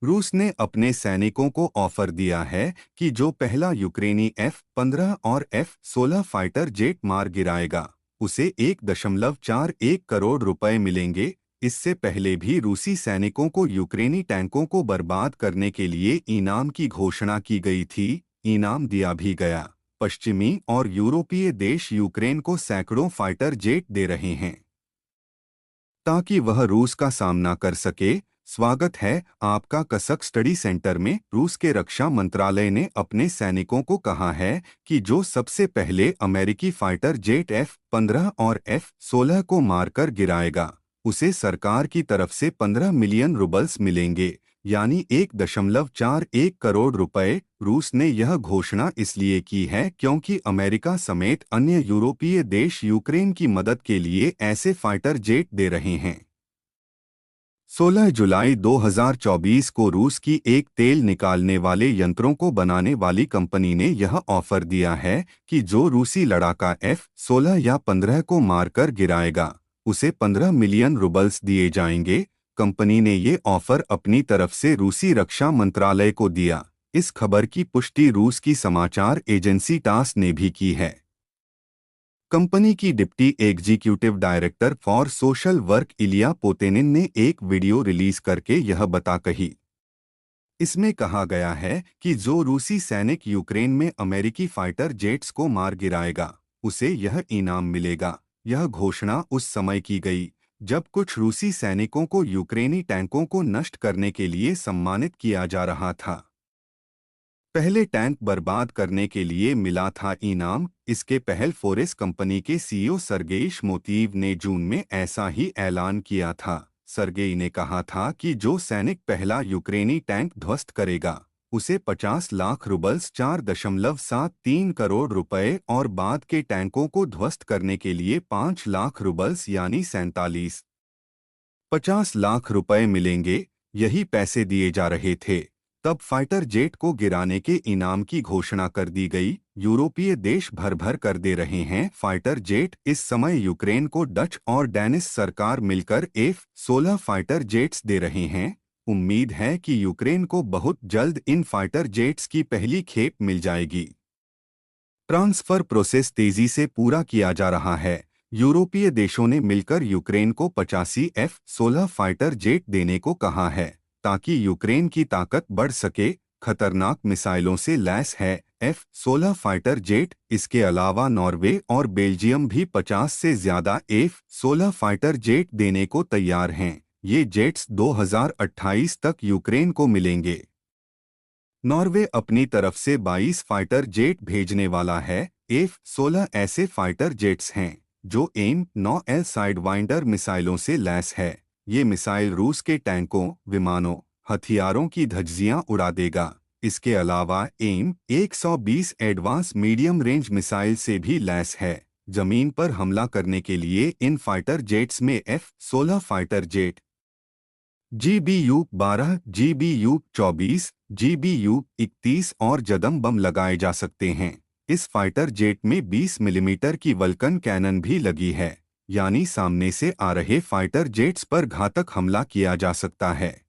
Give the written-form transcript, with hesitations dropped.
रूस ने अपने सैनिकों को ऑफर दिया है कि जो पहला यूक्रेनी F-15 और F-16 फाइटर जेट मार गिराएगा, उसे 1.41 करोड़ रुपए मिलेंगे। इससे पहले भी रूसी सैनिकों को यूक्रेनी टैंकों को बर्बाद करने के लिए इनाम की घोषणा की गई थी। इनाम दिया भी गया। पश्चिमी और यूरोपीय देश यूक्रेन को सैकड़ों फाइटर जेट दे रहे हैं ताकि वह रूस का सामना कर सके। स्वागत है आपका कसक स्टडी सेंटर में। रूस के रक्षा मंत्रालय ने अपने सैनिकों को कहा है कि जो सबसे पहले अमेरिकी फाइटर जेट F-15 और F-16 को मारकर गिराएगा, उसे सरकार की तरफ से 15 मिलियन रूबल्स मिलेंगे, यानी 1.41 करोड़ रुपए। रूस ने यह घोषणा इसलिए की है क्योंकि अमेरिका समेत अन्य यूरोपीय देश यूक्रेन की मदद के लिए ऐसे फाइटर जेट दे रहे हैं। 16 जुलाई 2024 को रूस की एक तेल निकालने वाले यंत्रों को बनाने वाली कंपनी ने यह ऑफर दिया है कि जो रूसी लड़ाका F-16 या 15 को मारकर गिराएगा, उसे 15 मिलियन रूबल्स दिए जाएंगे। कंपनी ने ये ऑफर अपनी तरफ से रूसी रक्षा मंत्रालय को दिया। इस खबर की पुष्टि रूस की समाचार एजेंसी टास ने भी की है। कंपनी की deputy executive director for social work Ilya Potenin ने एक वीडियो रिलीज करके यह बता कही। इसमें कहा गया है कि जो रूसी सैनिक यूक्रेन में अमेरिकी फाइटर जेट्स को मार गिराएगा, उसे यह इनाम मिलेगा। यह घोषणा उस समय की गई जब कुछ रूसी सैनिकों को यूक्रेनी टैंकों को नष्ट करने के लिए सम्मानित किया जा रहा था। पहले टैंक बर्बाद करने के लिए मिला था इनाम। इसके पहल फोरेस कंपनी के सीईओ सर्गेई श्मोतीव ने जून में ऐसा ही ऐलान किया था। सर्गेई ने कहा था कि जो सैनिक पहला यूक्रेनी टैंक ध्वस्त करेगा, उसे 50 लाख रूबल्स 4.73 करोड़ रुपए और बाद के टैंकों को ध्वस्त करने के लिए 5 लाख रूबल्स यानी 47-50 लाख रुपए मिलेंगे। यही पैसे दिए जा रहे थे तब फाइटर जेट को गिराने के इनाम की घोषणा कर दी गई। यूरोपीय देश भर भर कर दे रहे हैं फाइटर जेट। इस समय यूक्रेन को डच और डेनिश सरकार मिलकर F-16 फाइटर जेट्स दे रहे हैं। उम्मीद है कि यूक्रेन को बहुत जल्द इन फाइटर जेट्स की पहली खेप मिल जाएगी। ट्रांसफर प्रोसेस तेजी से पूरा किया जा रहा है। यूरोपीय देशों ने मिलकर यूक्रेन को 85 F-16 फाइटर जेट देने को कहा है ताकि यूक्रेन की ताकत बढ़ सके। खतरनाक मिसाइलों से लैस है F-16 फाइटर जेट। इसके अलावा नॉर्वे और बेल्जियम भी 50 से ज्यादा F-16 फाइटर जेट देने को तैयार हैं। ये जेट्स 2028 तक यूक्रेन को मिलेंगे। नॉर्वे अपनी तरफ से 22 फाइटर जेट भेजने वाला है। F-16 ऐसे फाइटर जेट्स हैं जो AIM-9L साइडवाइंडर मिसाइलों से लैस है। ये मिसाइल रूस के टैंकों, विमानों, हथियारों की धज्जियां उड़ा देगा। इसके अलावा AIM-120 advance medium range missile से भी लैस है। जमीन पर हमला करने के लिए इन फाइटर जेट्स में F-16 fighter jet, GBU-12, GBU-24, GBU-31 और जदम बम लगाए जा सकते हैं। इस फाइटर जेट में 20 मिलीमीटर की वल्कन कैनन भी लगी है, यानी सामने से आ रहे फाइटर जेट्स पर घातक हमला किया जा सकता है।